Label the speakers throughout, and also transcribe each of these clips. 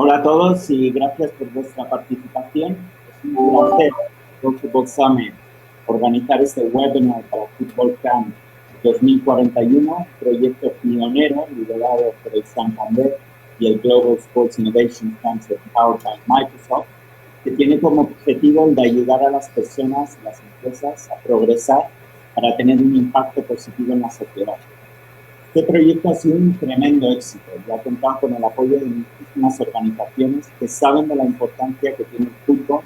Speaker 1: Hola a todos y gracias por vuestra participación. Es un placer World Football Summit organizar este webinar para Football Camp 2041, proyecto pionero liderado por el Santander y el Global Sports Innovation Council powered by Microsoft, que tiene como objetivo el de ayudar a las personas y las empresas a progresar para tener un impacto positivo en la sociedad. Este proyecto ha sido un tremendo éxito y ha contado con el apoyo de muchísimas organizaciones que saben de la importancia que tiene el fútbol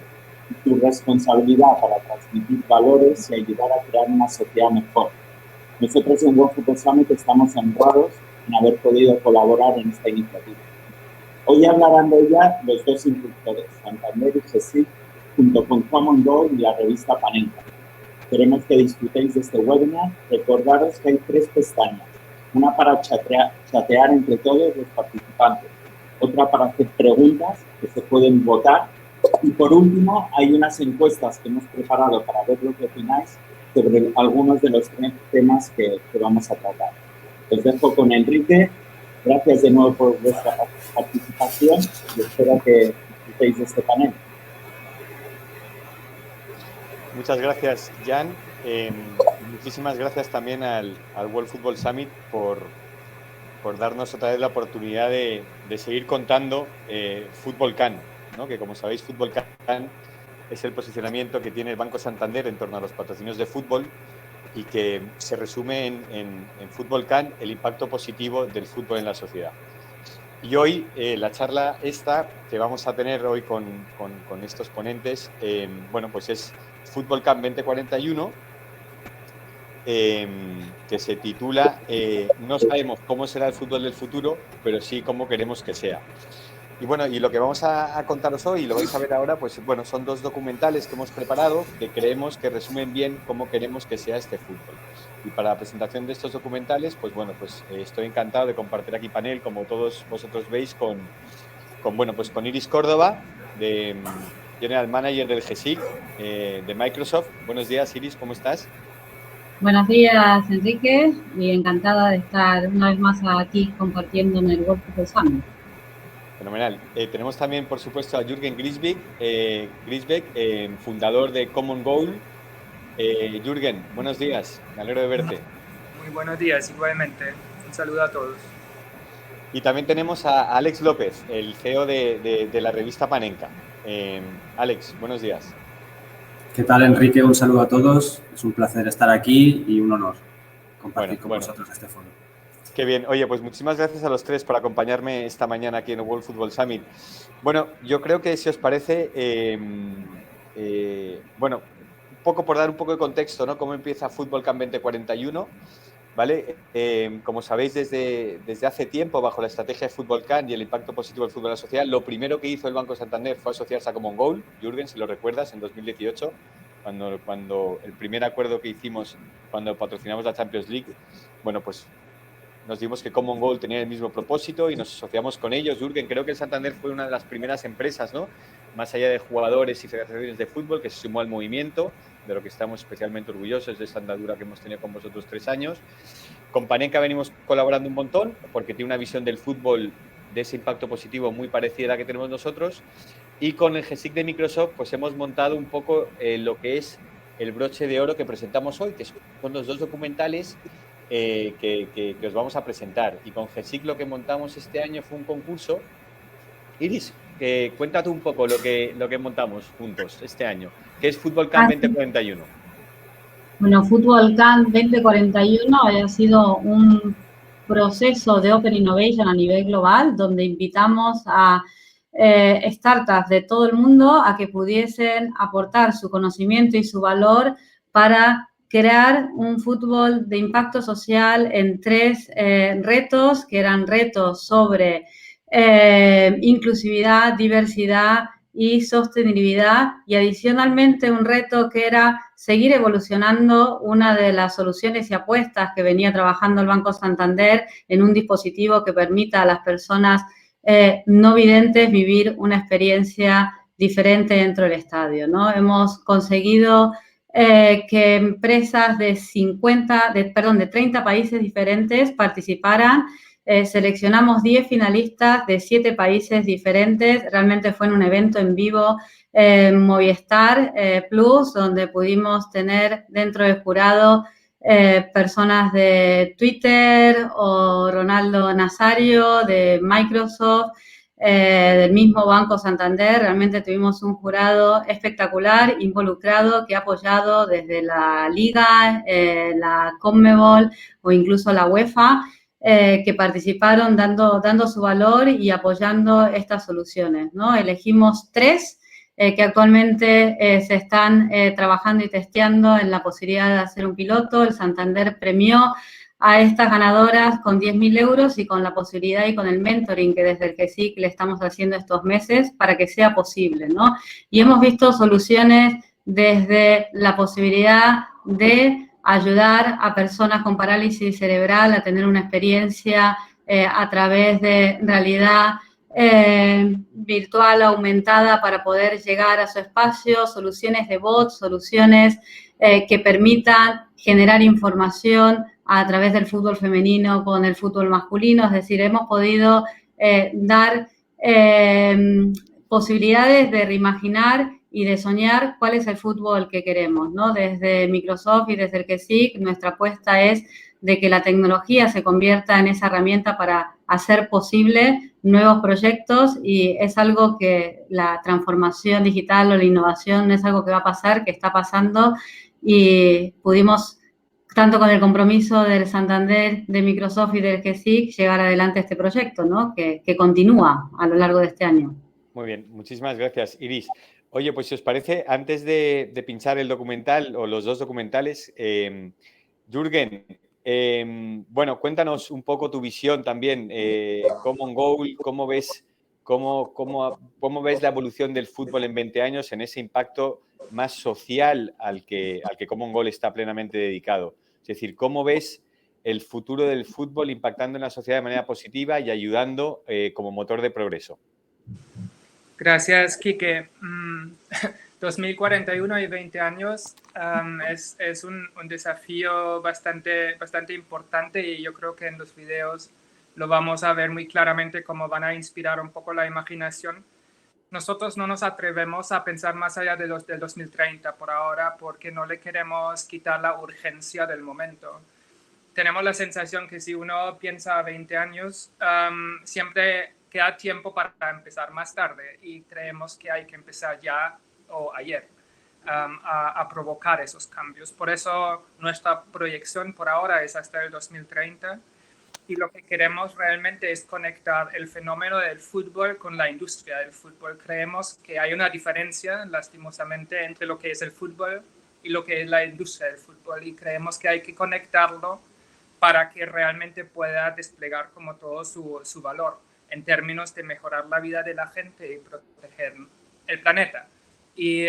Speaker 1: y su responsabilidad para transmitir valores y ayudar a crear una sociedad mejor. Nosotros en World Football Summit estamos honrados en haber podido colaborar en esta iniciativa. Hoy hablarán de ella los dos impulsores, Santander y GESIC, junto con Common Goal y la revista Panenka. Queremos que disfrutéis de este webinar. Recordaros que hay 3 pestañas. Una para chatear entre todos los participantes, otra para hacer preguntas que se pueden votar y por último hay unas encuestas que hemos preparado para ver lo que opináis sobre algunos de los temas que vamos a tratar. Os dejo con Enrique. Gracias de nuevo por vuestra participación y espero que disfrutéis de este panel.
Speaker 2: Muchas gracias, Jan. Muchísimas gracias también al World Football Summit por darnos otra vez la oportunidad de seguir contando Fútbol Can, ¿no? Que como sabéis, Fútbol Can es el posicionamiento que tiene el Banco Santander en torno a los patrocinios de fútbol y que se resume en Fútbol Can, el impacto positivo del fútbol en la sociedad. Y hoy la charla esta que vamos a tener hoy con estos ponentes, bueno, pues es Fútbol Camp 2041, que se titula No sabemos cómo será el fútbol del futuro, pero sí cómo queremos que sea. Y bueno, y lo que vamos a contaros hoy, y lo vais a ver ahora, pues bueno, son 2 documentales que hemos preparado que creemos que resumen bien cómo queremos que sea este fútbol. Y para la presentación de estos documentales, pues bueno, pues estoy encantado de compartir aquí panel, como todos vosotros veis, con Iris Córdoba, de General Manager del GESIC, de Microsoft. Buenos días, Iris, ¿cómo estás?
Speaker 3: Buenos días, Enrique, y encantada de estar una vez más aquí compartiendo en el World Football Summit.
Speaker 2: Fenomenal. Tenemos también, por supuesto, a Jürgen Griesbeck, fundador de Common Goal. Jürgen, buenos días, me alegro de verte.
Speaker 4: Muy buenos días, igualmente. Un saludo a todos.
Speaker 2: Y también tenemos a Alex López, el CEO de la revista Panenka. Alex, buenos días.
Speaker 5: ¿Qué tal, Enrique? Un saludo a todos. Es un placer estar aquí y un honor compartir con vosotros este foro.
Speaker 2: Qué bien. Oye, pues muchísimas gracias a los 3 por acompañarme esta mañana aquí en el World Football Summit. Bueno, yo creo que si os parece, bueno, un poco por dar un poco de contexto, ¿no? Cómo empieza Fútbol Camp 2041, ¿vale? Como sabéis, desde hace tiempo, bajo la estrategia de Fútbol Camp y el impacto positivo del fútbol en la sociedad, lo primero que hizo el Banco Santander fue asociarse a Common Goal. Jürgen, si lo recuerdas, en 2018, cuando el primer acuerdo que hicimos cuando patrocinamos la Champions League, bueno, pues nos dimos que Common Goal tenía el mismo propósito y nos asociamos con ellos. Jürgen, creo que el Santander fue una de las primeras empresas, ¿no? Más allá de jugadores y federaciones de fútbol, que se sumó al movimiento, de lo que estamos especialmente orgullosos de esta andadura que hemos tenido con vosotros 3 años. Con Panenka venimos colaborando un montón porque tiene una visión del fútbol de ese impacto positivo muy parecida a la que tenemos nosotros. Y con el GESIC de Microsoft pues hemos montado un poco lo que es el broche de oro que presentamos hoy, que son los 2 documentales que os vamos a presentar. Y con GESIC lo que montamos este año fue un concurso. Iris, cuéntate un poco lo que montamos juntos este año, que es Fútbol Camp 2041.
Speaker 3: Bueno, Fútbol Camp 2041 ha sido un proceso de Open Innovation a nivel global, donde invitamos a startups de todo el mundo a que pudiesen aportar su conocimiento y su valor para crear un fútbol de impacto social en 3 retos, que eran retos sobre inclusividad, diversidad y sostenibilidad, y adicionalmente un reto que era seguir evolucionando una de las soluciones y apuestas que venía trabajando el Banco Santander en un dispositivo que permita a las personas no videntes vivir una experiencia diferente dentro del estadio, ¿no? Hemos conseguido que empresas de 30 países diferentes participaran seleccionamos 10 finalistas de 7 países diferentes. Realmente fue en un evento en vivo Movistar Plus, donde pudimos tener dentro del jurado personas de Twitter o Ronaldo Nazario, de Microsoft, del mismo Banco Santander. Realmente tuvimos un jurado espectacular, involucrado, que ha apoyado desde la Liga, la Conmebol o incluso la UEFA, que participaron dando su valor y apoyando estas soluciones, ¿no? Elegimos 3 que actualmente se están trabajando y testeando en la posibilidad de hacer un piloto. El Santander premió a estas ganadoras con 10.000 euros y con la posibilidad y con el mentoring que desde el GESIC le estamos haciendo estos meses para que sea posible, ¿no? Y hemos visto soluciones desde la posibilidad de ayudar a personas con parálisis cerebral a tener una experiencia a través de realidad virtual aumentada para poder llegar a su espacio, soluciones de bots, soluciones que permitan generar información a través del fútbol femenino con el fútbol masculino. Es decir, hemos podido dar posibilidades de reimaginar y de soñar cuál es el fútbol que queremos, ¿no? Desde Microsoft y desde el GESIC, nuestra apuesta es de que la tecnología se convierta en esa herramienta para hacer posible nuevos proyectos, y es algo que la transformación digital o la innovación es algo que va a pasar, que está pasando, y pudimos, tanto con el compromiso del Santander, de Microsoft y del GESIC, llevar adelante este proyecto, ¿no? Que continúa a lo largo de este año.
Speaker 2: Muy bien, muchísimas gracias, Iris. Oye, pues si os parece, antes de pinchar el documental o los 2 documentales, Jürgen, bueno, cuéntanos un poco tu visión también, Common Goal, ¿cómo ves la evolución del fútbol en 20 años en ese impacto más social al que Common Goal está plenamente dedicado? Es decir, ¿cómo ves el futuro del fútbol impactando en la sociedad de manera positiva y ayudando como motor de progreso?
Speaker 4: Gracias, Quique. 2041 y 20 años es un desafío bastante importante, y yo creo que en los videos lo vamos a ver muy claramente cómo van a inspirar un poco la imaginación. Nosotros no nos atrevemos a pensar más allá del 2030 por ahora, porque no le queremos quitar la urgencia del momento. Tenemos la sensación que si uno piensa a 20 años, siempre queda tiempo para empezar más tarde, y creemos que hay que empezar ya o ayer a provocar esos cambios. Por eso nuestra proyección por ahora es hasta el 2030, y lo que queremos realmente es conectar el fenómeno del fútbol con la industria del fútbol. Creemos que hay una diferencia, lastimosamente, entre lo que es el fútbol y lo que es la industria del fútbol, y creemos que hay que conectarlo para que realmente pueda desplegar como todo su valor en términos de mejorar la vida de la gente y proteger el planeta. Y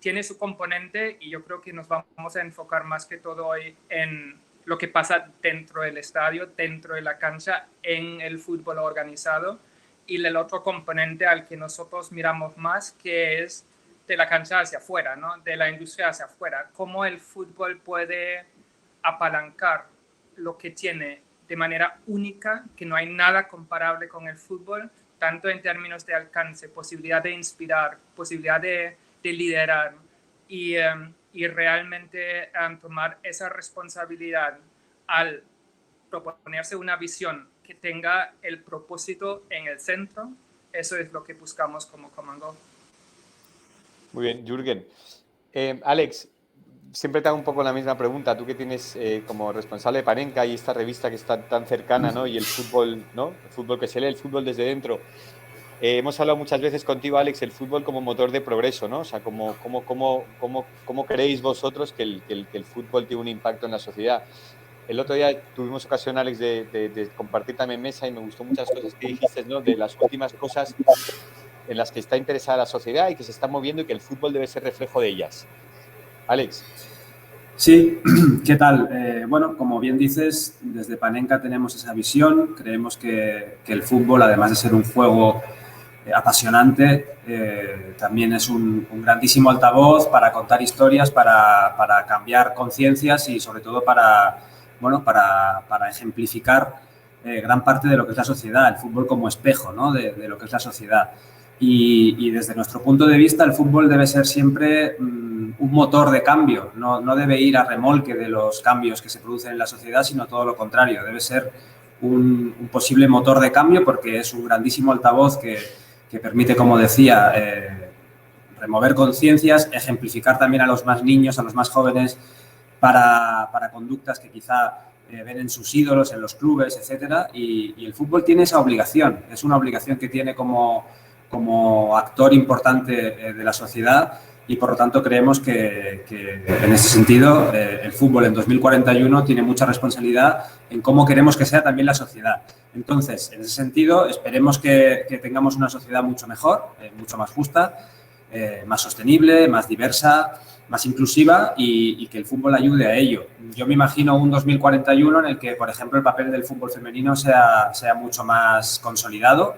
Speaker 4: tiene su componente, y yo creo que nos vamos a enfocar más que todo hoy en lo que pasa dentro del estadio, dentro de la cancha, en el fútbol organizado, y el otro componente al que nosotros miramos más, que es de la cancha hacia afuera, ¿no? De la industria hacia afuera. Cómo el fútbol puede apalancar lo que tiene de manera única, que no hay nada comparable con el fútbol, tanto en términos de alcance, posibilidad de inspirar, posibilidad de liderar, y realmente tomar esa responsabilidad al proponerse una visión que tenga el propósito en el centro. Eso es lo que buscamos como Common Goal.
Speaker 2: Muy bien, Jürgen. Alex, siempre te hago un poco la misma pregunta. Tú que tienes como responsable de Panenka y esta revista que está tan cercana, ¿no? Y el fútbol, ¿no? El fútbol que se lee, el fútbol desde dentro. Hemos hablado muchas veces contigo, Alex, el fútbol como motor de progreso, ¿no? O sea, ¿cómo creéis vosotros que el fútbol tiene un impacto en la sociedad? El otro día tuvimos ocasión, Alex, de compartir también mesa, y me gustó muchas cosas que dijiste, ¿no? De las últimas cosas en las que está interesada la sociedad y que se está moviendo, y que el fútbol debe ser reflejo de ellas. Alex.
Speaker 5: Sí, ¿qué tal? Bueno, como bien dices, desde Panenka tenemos esa visión. Creemos que el fútbol, además de ser un juego apasionante, también es un grandísimo altavoz para contar historias, para cambiar conciencias y sobre todo para ejemplificar gran parte de lo que es la sociedad, el fútbol como espejo, ¿no? de lo que es la sociedad. Y desde nuestro punto de vista, el fútbol debe ser siempre un motor de cambio, no debe ir a remolque de los cambios que se producen en la sociedad, sino todo lo contrario, debe ser un posible motor de cambio porque es un grandísimo altavoz que permite, como decía, remover conciencias, ejemplificar también a los más niños, a los más jóvenes, para conductas que quizá ven en sus ídolos, en los clubes, etcétera. Y el fútbol tiene esa obligación, es una obligación que tiene como actor importante de la sociedad y, por lo tanto, creemos que en ese sentido el fútbol en 2041 tiene mucha responsabilidad en cómo queremos que sea también la sociedad. Entonces, en ese sentido, esperemos que tengamos una sociedad mucho mejor, mucho más justa, más sostenible, más diversa, más inclusiva y que el fútbol ayude a ello. Yo me imagino un 2041 en el que, por ejemplo, el papel del fútbol femenino sea mucho más consolidado.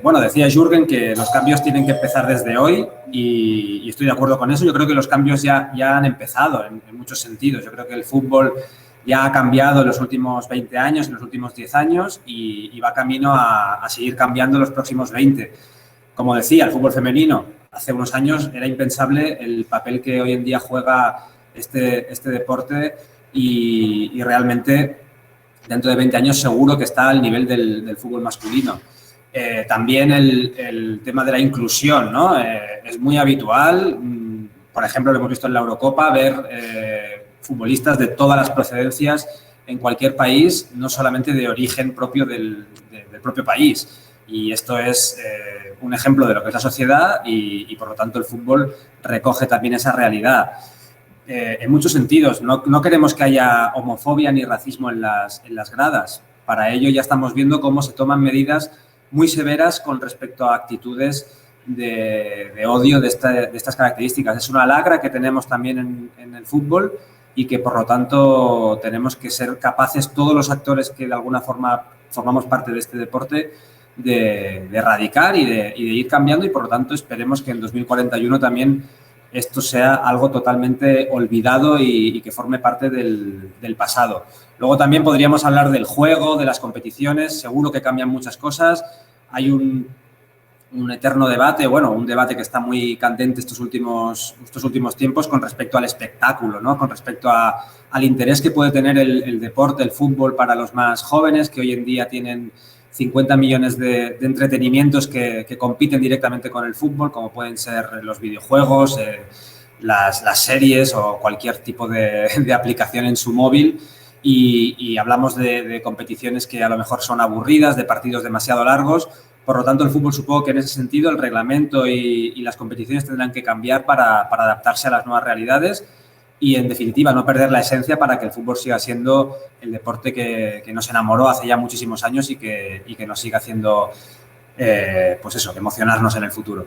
Speaker 5: Bueno, decía Jürgen que los cambios tienen que empezar desde hoy y estoy de acuerdo con eso. Yo creo que los cambios ya han empezado en muchos sentidos. Yo creo que el fútbol ya ha cambiado en los últimos 20 años, en los últimos 10 años y va camino a seguir cambiando en los próximos 20. Como decía, el fútbol femenino, hace unos años era impensable el papel que hoy en día juega este deporte y realmente dentro de 20 años seguro que está al nivel del fútbol masculino. También el tema de la inclusión, ¿no? Es muy habitual, por ejemplo, lo hemos visto en la Eurocopa, ver futbolistas de todas las procedencias en cualquier país, no solamente de origen propio del propio país. Y esto es un ejemplo de lo que es la sociedad y por lo tanto, el fútbol recoge también esa realidad. En muchos sentidos, no queremos que haya homofobia ni racismo en las gradas. Para ello ya estamos viendo cómo se toman medidas muy severas con respecto a actitudes de odio de estas características. Es una lacra que tenemos también en el fútbol y que, por lo tanto, tenemos que ser capaces, todos los actores que de alguna forma formamos parte de este deporte, de erradicar y de ir cambiando y, por lo tanto, esperemos que en 2041 también esto sea algo totalmente olvidado y que forme parte del pasado. Luego también podríamos hablar del juego, de las competiciones, seguro que cambian muchas cosas. Hay un eterno debate, bueno, un debate que está muy candente estos últimos tiempos con respecto al espectáculo, ¿no? Con respecto al interés que puede tener el deporte, el fútbol para los más jóvenes, que hoy en día tienen 50 millones de entretenimientos que compiten directamente con el fútbol, como pueden ser los videojuegos, las series o cualquier tipo de aplicación en su móvil. Y hablamos de competiciones que a lo mejor son aburridas, de partidos demasiado largos. Por lo tanto, el fútbol, supongo que en ese sentido el reglamento y las competiciones tendrán que cambiar para adaptarse a las nuevas realidades y, en definitiva, no perder la esencia para que el fútbol siga siendo el deporte que nos enamoró hace ya muchísimos años y que nos siga haciendo, pues eso, emocionarnos en el futuro.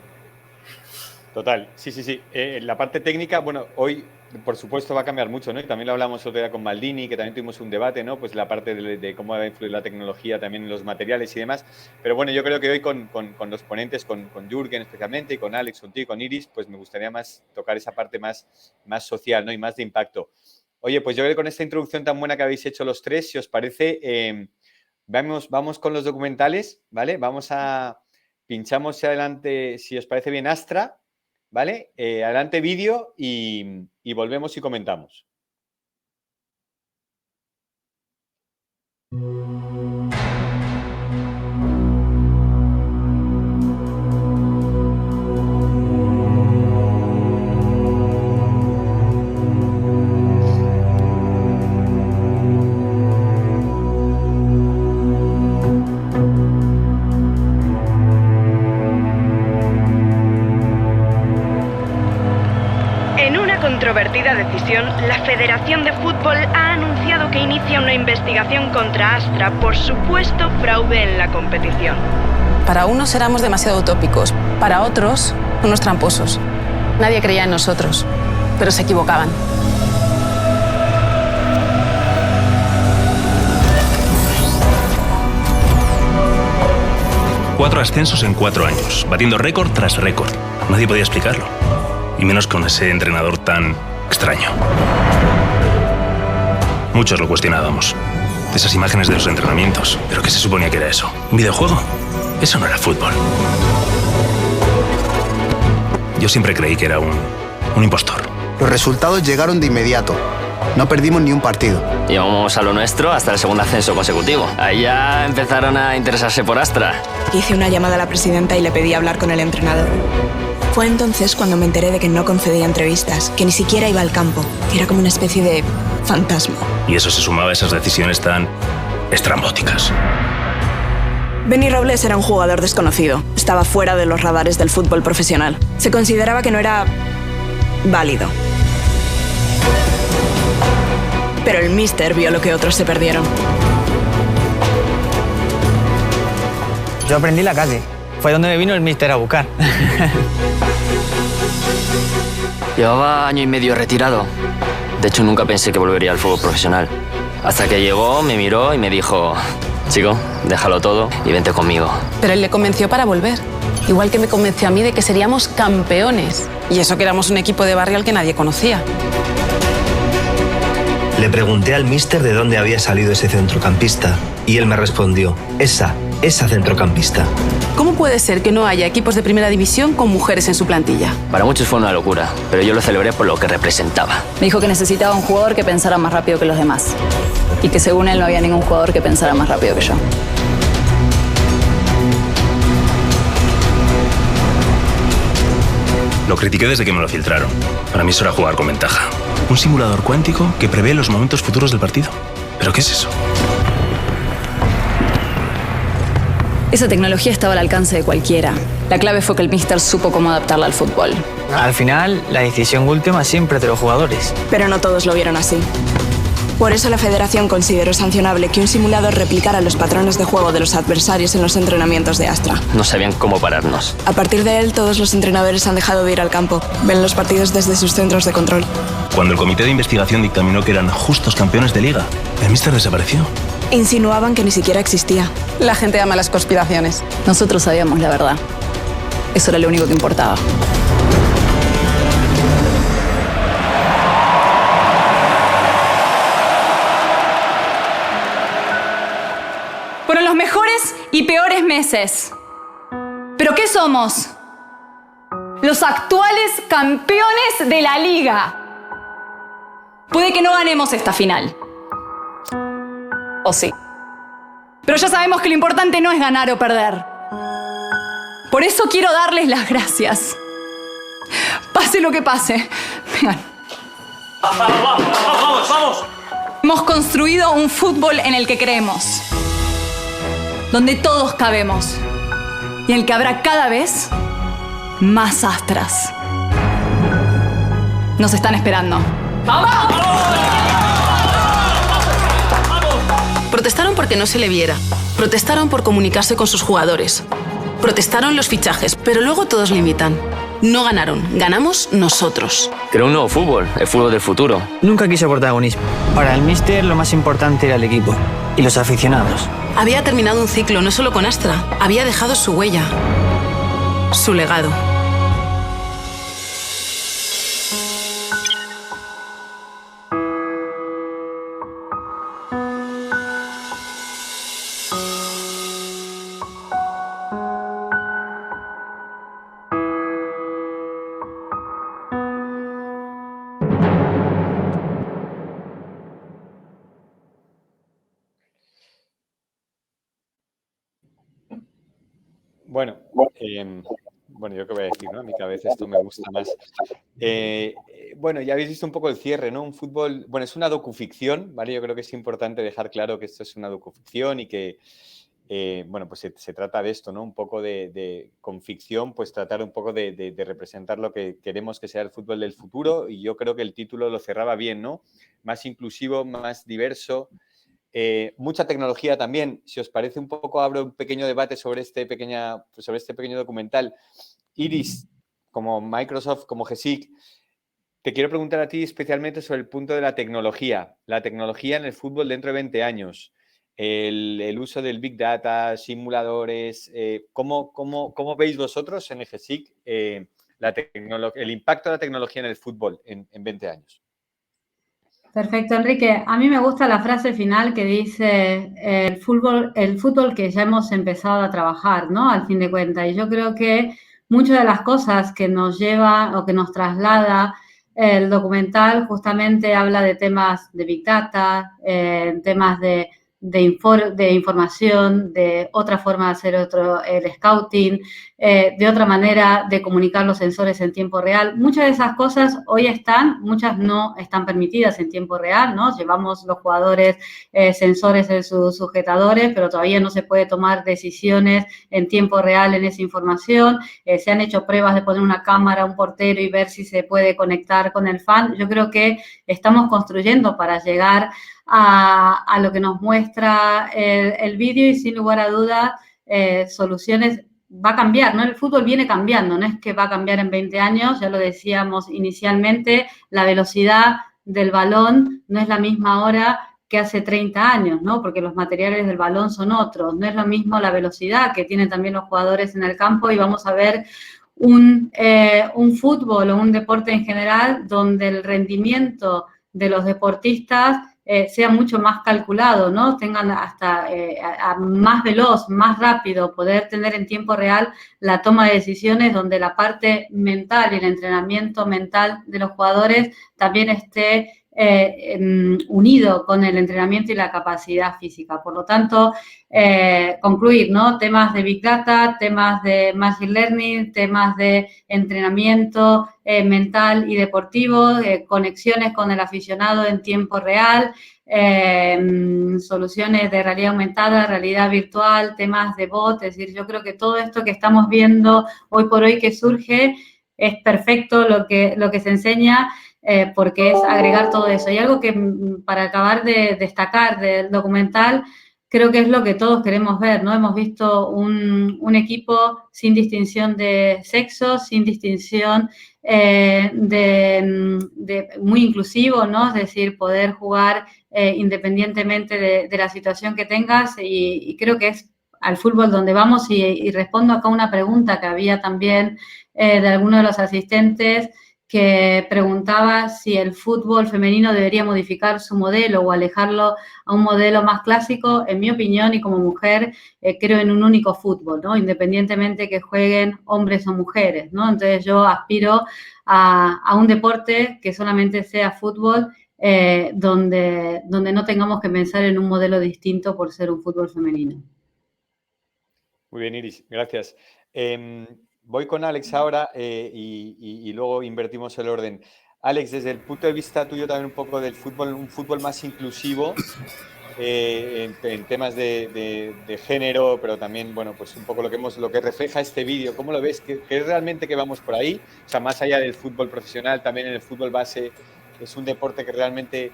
Speaker 2: Total, sí. La parte técnica, bueno, hoy, por supuesto, va a cambiar mucho, ¿no? Y también lo hablamos otro día con Maldini, que también tuvimos un debate, ¿no? Pues la parte de cómo va a influir la tecnología también en los materiales y demás. Pero bueno, yo creo que hoy con los ponentes, con Jürgen especialmente, y con Alex, contigo y con Iris, pues me gustaría más tocar esa parte más social, ¿no? Y más de impacto. Oye, pues yo creo que con esta introducción tan buena que habéis hecho los tres, si os parece, vamos con los documentales, ¿vale? Pinchamos adelante, si os parece bien, Astra, ¿vale? Adelante vídeo y volvemos y comentamos.
Speaker 6: Controvertida decisión, la Federación de Fútbol ha anunciado que inicia una investigación contra Astra por supuesto fraude en la competición.
Speaker 7: Para unos éramos demasiado utópicos, para otros, unos tramposos. Nadie creía en nosotros, pero se equivocaban.
Speaker 8: Cuatro ascensos en 4 años, batiendo récord tras récord. Nadie podía explicarlo. Y menos con ese entrenador tan extraño. Muchos lo cuestionábamos. esas imágenes de los entrenamientos. ¿Pero qué se suponía que era eso? ¿Un videojuego? Eso no era fútbol. Yo siempre creí que era un impostor.
Speaker 9: Los resultados llegaron de inmediato. No perdimos ni un partido.
Speaker 10: Íbamos a lo nuestro hasta el segundo ascenso consecutivo. Ahí ya empezaron a interesarse por Astra.
Speaker 11: Hice una llamada a la presidenta y le pedí hablar con el entrenador. Fue entonces cuando me enteré de que no concedía entrevistas, que ni siquiera iba al campo, que era como una especie de fantasma.
Speaker 8: Y eso se sumaba a esas decisiones tan estrambóticas.
Speaker 11: Benny Robles era un jugador desconocido. Estaba fuera de los radares del fútbol profesional. Se consideraba que no era válido. Pero el míster vio lo que otros se perdieron.
Speaker 12: Yo aprendí la calle. Fue donde me vino el míster a buscar.
Speaker 10: Llevaba año y medio retirado. De hecho, nunca pensé que volvería al fútbol profesional. Hasta que llegó, me miró y me dijo: chico, déjalo todo y vente conmigo.
Speaker 7: Pero él le convenció para volver. Igual que me convenció a mí de que seríamos campeones. Y eso que éramos un equipo de barrio al que nadie conocía.
Speaker 13: Le pregunté al míster de dónde había salido ese centrocampista y él me respondió: esa centrocampista.
Speaker 7: ¿Cómo puede ser que no haya equipos de primera división con mujeres en su plantilla?
Speaker 10: Para muchos fue una locura, pero yo lo celebré por lo que representaba.
Speaker 14: Me dijo que necesitaba un jugador que pensara más rápido que los demás. Y que según él no había ningún jugador que pensara más rápido que yo.
Speaker 8: Lo critiqué desde que me lo filtraron. Para mí eso era jugar con ventaja. Un simulador cuántico que prevé los momentos futuros del partido. ¿Pero qué es eso?
Speaker 14: Esa tecnología estaba al alcance de cualquiera. La clave fue que el míster supo cómo adaptarla al fútbol.
Speaker 12: Al final, la decisión última siempre es de los jugadores.
Speaker 11: Pero no todos lo vieron así. Por eso la federación consideró sancionable que un simulador replicara los patrones de juego de los adversarios en los entrenamientos de Astra.
Speaker 10: No sabían cómo pararnos.
Speaker 11: A partir de él, todos los entrenadores han dejado de ir al campo. Ven los partidos desde sus centros de control.
Speaker 8: Cuando el comité de investigación dictaminó que eran justos campeones de liga, el míster desapareció.
Speaker 11: Insinuaban que ni siquiera existía.
Speaker 7: La gente ama las conspiraciones.
Speaker 14: Nosotros sabíamos la verdad. Eso era lo único que importaba. Fueron los mejores y peores meses. ¿Pero qué somos? Los actuales campeones de la liga. Puede que no ganemos esta final. O sí. Pero ya sabemos que lo importante no es ganar o perder. Por eso quiero darles las gracias. Pase lo que pase. Vengan.
Speaker 15: ¡Vamos!
Speaker 14: Hemos construido un fútbol en el que creemos. Donde todos cabemos. Y en el que habrá cada vez más Astras. Nos están esperando. ¡Vamos!
Speaker 7: Protestaron porque no se le viera. Protestaron por comunicarse con sus jugadores. Protestaron los fichajes, pero luego todos limitan. No ganaron, ganamos nosotros.
Speaker 10: Creó un nuevo fútbol, el fútbol del futuro.
Speaker 12: Nunca quiso protagonismo. Para el míster lo más importante era el equipo y los aficionados.
Speaker 7: Había terminado un ciclo, no solo con Astra. Había dejado su huella, su legado.
Speaker 2: Bueno, yo qué voy a decir, ¿no? A mi cabeza esto me gusta más. Bueno, ya habéis visto un poco el cierre, ¿no? Un fútbol, bueno, es una docuficción, ¿vale? Yo creo que es importante dejar claro que esto es una docuficción y que, bueno, pues se trata de esto, ¿no? Un poco con ficción, pues tratar un poco de representar lo que queremos que sea el fútbol del futuro, y yo creo que el título lo cerraba bien, ¿no? Más inclusivo, más diverso. Mucha tecnología también. Si os parece un poco, abro un pequeño debate sobre este pequeño documental. Iris, como Microsoft, como GESIC, te quiero preguntar a ti especialmente sobre el punto de la tecnología en el fútbol dentro de 20 años, el uso del Big Data, simuladores. ¿Cómo veis vosotros en el GESIC el impacto de la tecnología en el fútbol en 20 años?
Speaker 3: Perfecto, Enrique. A mí me gusta la frase final que dice el fútbol que ya hemos empezado a trabajar, ¿no? Al fin de cuentas. Y yo creo que muchas de las cosas que nos lleva o que nos traslada el documental justamente habla de temas de Big Data, temas de información, de otra forma de hacer el scouting, de otra manera de comunicar los sensores en tiempo real. Muchas de esas cosas hoy están, muchas no están permitidas en tiempo real, ¿no? Llevamos los jugadores sensores en sus sujetadores, pero todavía no se puede tomar decisiones en tiempo real en esa información. Se han hecho pruebas de poner una cámara a un portero y ver si se puede conectar con el fan. Yo creo que estamos construyendo para llegar a lo que nos muestra el vídeo y sin lugar a dudas soluciones va a cambiar, ¿no? El fútbol viene cambiando, no es que va a cambiar en 20 años, ya lo decíamos inicialmente, la velocidad del balón no es la misma ahora que hace 30 años, ¿no? Porque los materiales del balón son otros, no es lo mismo la velocidad que tienen también los jugadores en el campo y vamos a ver un fútbol o un deporte en general donde el rendimiento de los deportistas sea mucho más calculado, ¿no? Tengan hasta más veloz, más rápido, poder tener en tiempo real la toma de decisiones donde la parte mental y el entrenamiento mental de los jugadores también esté unido con el entrenamiento y la capacidad física. Por lo tanto, concluir, ¿no? Temas de Big Data, temas de Machine Learning, temas de entrenamiento mental y deportivo, conexiones con el aficionado en tiempo real, soluciones de realidad aumentada, realidad virtual, temas de bot, es decir, yo creo que todo esto que estamos viendo hoy por hoy que surge es perfecto lo que se enseña, porque es agregar todo eso. Y algo que para acabar de destacar del documental, creo que es lo que todos queremos ver, ¿no? Hemos visto un equipo sin distinción de sexo, sin distinción muy inclusivo, ¿no? Es decir, poder jugar independientemente de la situación que tengas y creo que es al fútbol donde vamos y respondo acá una pregunta que había también de alguno de los asistentes que preguntaba si el fútbol femenino debería modificar su modelo o alejarlo a un modelo más clásico. En mi opinión y como mujer, creo en un único fútbol, ¿no? Independientemente que jueguen hombres o mujeres, ¿no? Entonces yo aspiro a un deporte que solamente sea fútbol, donde no tengamos que pensar en un modelo distinto por ser un fútbol femenino.
Speaker 2: Muy bien, Iris, gracias. Voy con Alex ahora y luego invertimos el orden. Alex, desde el punto de vista tuyo también un poco del fútbol, un fútbol más inclusivo en temas de género, pero también, bueno, pues un poco lo que refleja este vídeo. ¿Cómo lo ves? ¿Crees realmente que vamos por ahí? O sea, más allá del fútbol profesional, también en el fútbol base es un deporte que realmente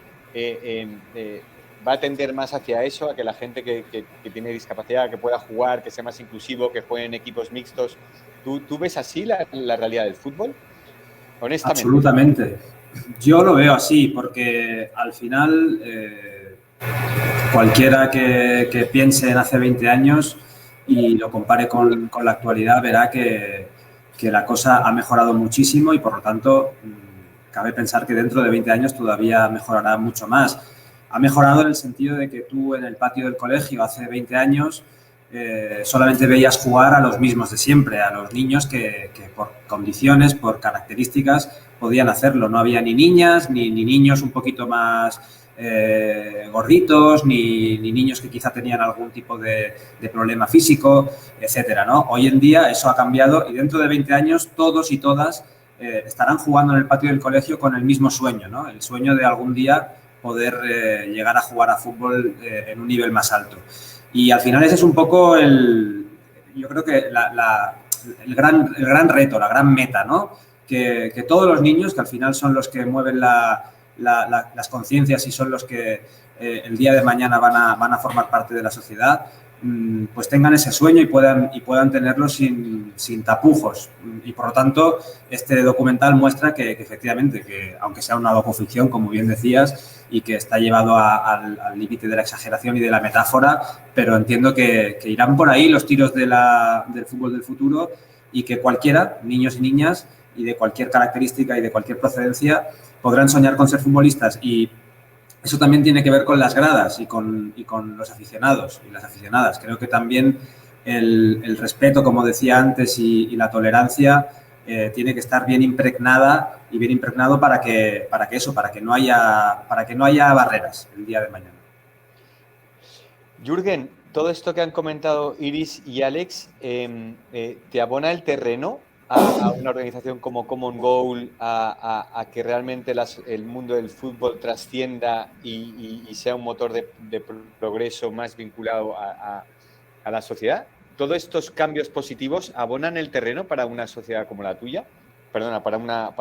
Speaker 2: va a tender más hacia eso, a que la gente que tiene discapacidad, que pueda jugar, que sea más inclusivo, que juegue en equipos mixtos. ¿Tú ves así la realidad del fútbol? Honestamente.
Speaker 5: Absolutamente. Yo lo veo así, porque al final cualquiera que piense en hace 20 años y lo compare con la actualidad verá que la cosa ha mejorado muchísimo y por lo tanto cabe pensar que dentro de 20 años todavía mejorará mucho más. Ha mejorado en el sentido de que tú en el patio del colegio hace 20 años solamente veías jugar a los mismos de siempre, a los niños que por condiciones, por características, podían hacerlo. No había ni niñas, ni niños un poquito más gorditos, ni niños que quizá tenían algún tipo de problema físico, etcétera, ¿no? Hoy en día eso ha cambiado y dentro de 20 años todos y todas estarán jugando en el patio del colegio con el mismo sueño, ¿no? El sueño de algún día poder llegar a jugar a fútbol en un nivel más alto. Y al final ese es un poco yo creo que el gran reto, la gran meta, ¿no? Que todos los niños, que al final son los que mueven las conciencias y son los que el día de mañana van a formar parte de la sociedad, pues tengan ese sueño y puedan tenerlo sin tapujos. Y por lo tanto, este documental muestra que efectivamente, que aunque sea una docuficción, como bien decías, y que está llevado al límite de la exageración y de la metáfora, pero entiendo que irán por ahí los tiros del fútbol del futuro y que cualquiera, niños y niñas, y de cualquier característica y de cualquier procedencia, podrán soñar con ser futbolistas y eso también tiene que ver con las gradas y con los aficionados y las aficionadas. Creo que también el respeto, como decía antes, y la tolerancia tiene que estar bien impregnada y bien impregnado para que no haya barreras el día de mañana.
Speaker 2: Jürgen, todo esto que han comentado Iris y Alex, ¿te abona el terreno a una organización como Common Goal a que realmente el mundo del fútbol trascienda y sea un motor de progreso más vinculado a la sociedad? ¿Todos estos cambios positivos abonan el terreno para una sociedad como la tuya? Perdona, para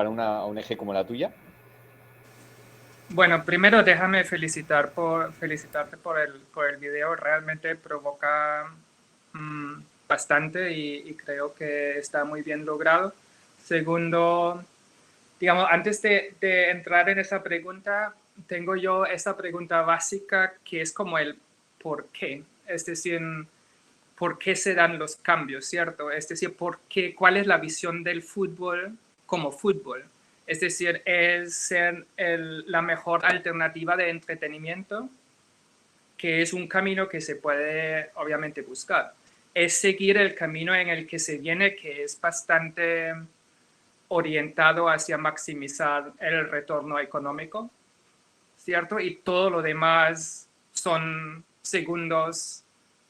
Speaker 2: una ONG como la tuya.
Speaker 4: Bueno, primero déjame felicitarte por el video. Realmente provoca bastante y creo que está muy bien logrado. Segundo, digamos, antes de entrar en esa pregunta, tengo yo esa pregunta básica que es como el por qué. Es decir, ¿por qué se dan los cambios, cierto? Es decir, ¿cuál es la visión del fútbol como fútbol? Es decir, ¿es ser la mejor alternativa de entretenimiento? Que es un camino que se puede, obviamente, buscar. Es seguir el camino en el que se viene, que es bastante orientado hacia maximizar el retorno económico, ¿cierto? Y todo lo demás son segundas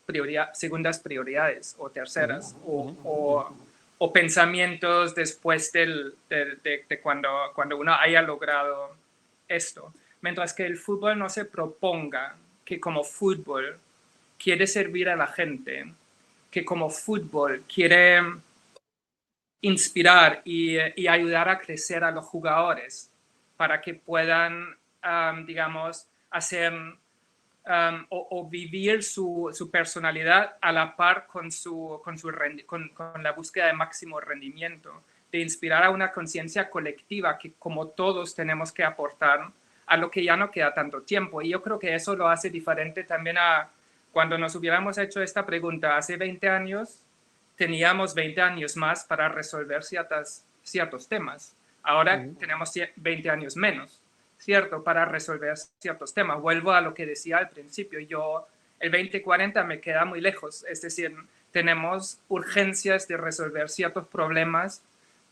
Speaker 4: prioridades o terceras o pensamientos después de cuando uno haya logrado esto. Mientras que el fútbol no se proponga que como fútbol quiere servir a la gente, que como fútbol quiere inspirar y ayudar a crecer a los jugadores para que puedan, digamos, hacer o vivir su personalidad a la par con la búsqueda de máximo rendimiento, de inspirar a una conciencia colectiva que como todos tenemos que aportar a lo que ya no queda tanto tiempo. Y yo creo que eso lo hace diferente también a cuando nos hubiéramos hecho esta pregunta hace 20 años, teníamos 20 años más para resolver ciertos temas. Ahora tenemos 20 años menos, ¿cierto? Para resolver ciertos temas. Vuelvo a lo que decía al principio. El 2040 me queda muy lejos. Es decir, tenemos urgencias de resolver ciertos problemas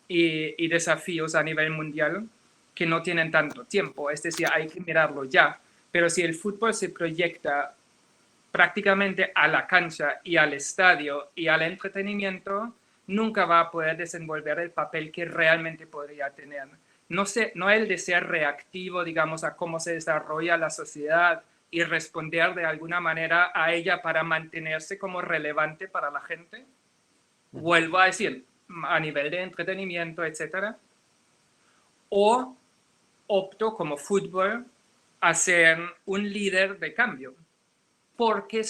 Speaker 4: y desafíos a nivel mundial que no tienen tanto tiempo. Es decir, hay que mirarlo ya. Pero si el fútbol se proyecta prácticamente a la cancha y al estadio y al entretenimiento, nunca va a poder desenvolver el papel que realmente podría tener. No el de ser reactivo, digamos, a cómo se desarrolla la sociedad y responder de alguna manera a ella para mantenerse como relevante para la gente. Vuelvo a decir, a nivel de entretenimiento, etcétera. O opto como fútbol a ser un líder de cambio, porque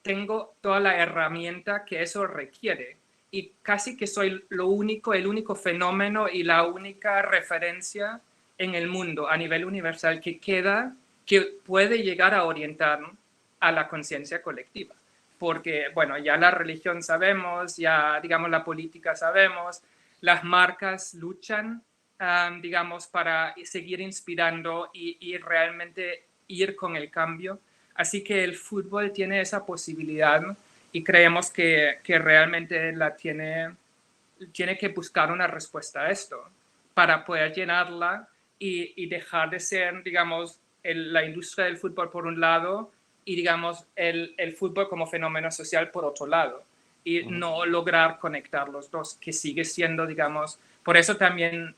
Speaker 4: tengo toda la herramienta que eso requiere y casi que soy el único fenómeno y la única referencia en el mundo a nivel universal que puede llegar a orientar a la conciencia colectiva. Porque, bueno, ya la religión sabemos, ya, digamos, la política sabemos, las marcas luchan, digamos, para seguir inspirando y realmente ir con el cambio. Así que el fútbol tiene esa posibilidad y creemos que realmente tiene que buscar una respuesta a esto para poder llenarla y dejar de ser, digamos, la industria del fútbol por un lado y, digamos, el fútbol como fenómeno social por otro lado. Y no lograr conectar los dos, que sigue siendo, digamos, por eso también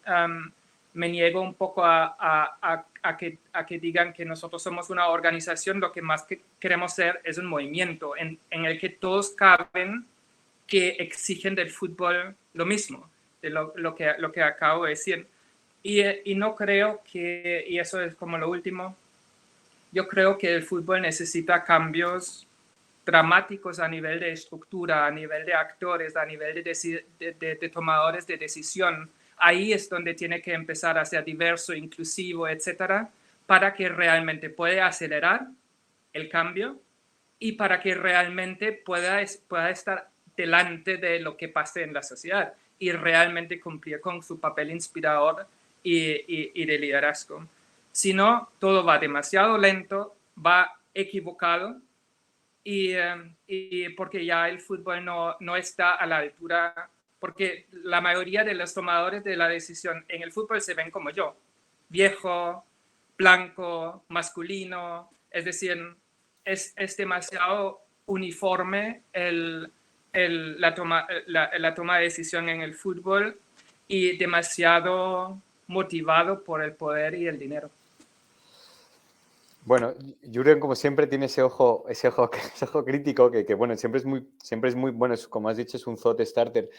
Speaker 4: me niego un poco a que digan que nosotros somos una organización. Lo que más queremos ser es un movimiento en el que todos caben, que exigen del fútbol lo mismo, de lo que acabo de decir. Y no creo que, y eso es como lo último, yo creo que el fútbol necesita cambios dramáticos a nivel de estructura, a nivel de actores, a nivel de tomadores de decisión. Ahí es donde tiene que empezar a ser diverso, inclusivo, etcétera, para que realmente pueda acelerar el cambio y para que realmente pueda estar delante de lo que pase en la sociedad y realmente cumplir con su papel inspirador y de liderazgo. Si no, todo va demasiado lento, va equivocado y porque ya el fútbol no está a la altura, porque la mayoría de los tomadores de la decisión en el fútbol se ven como yo, viejo, blanco, masculino, es decir, es demasiado uniforme la toma de decisión en el fútbol y demasiado motivado por el poder y el dinero.
Speaker 2: Bueno, Jürgen, como siempre, tiene ese ojo crítico que bueno, siempre es muy bueno, como has dicho, es un thought starter.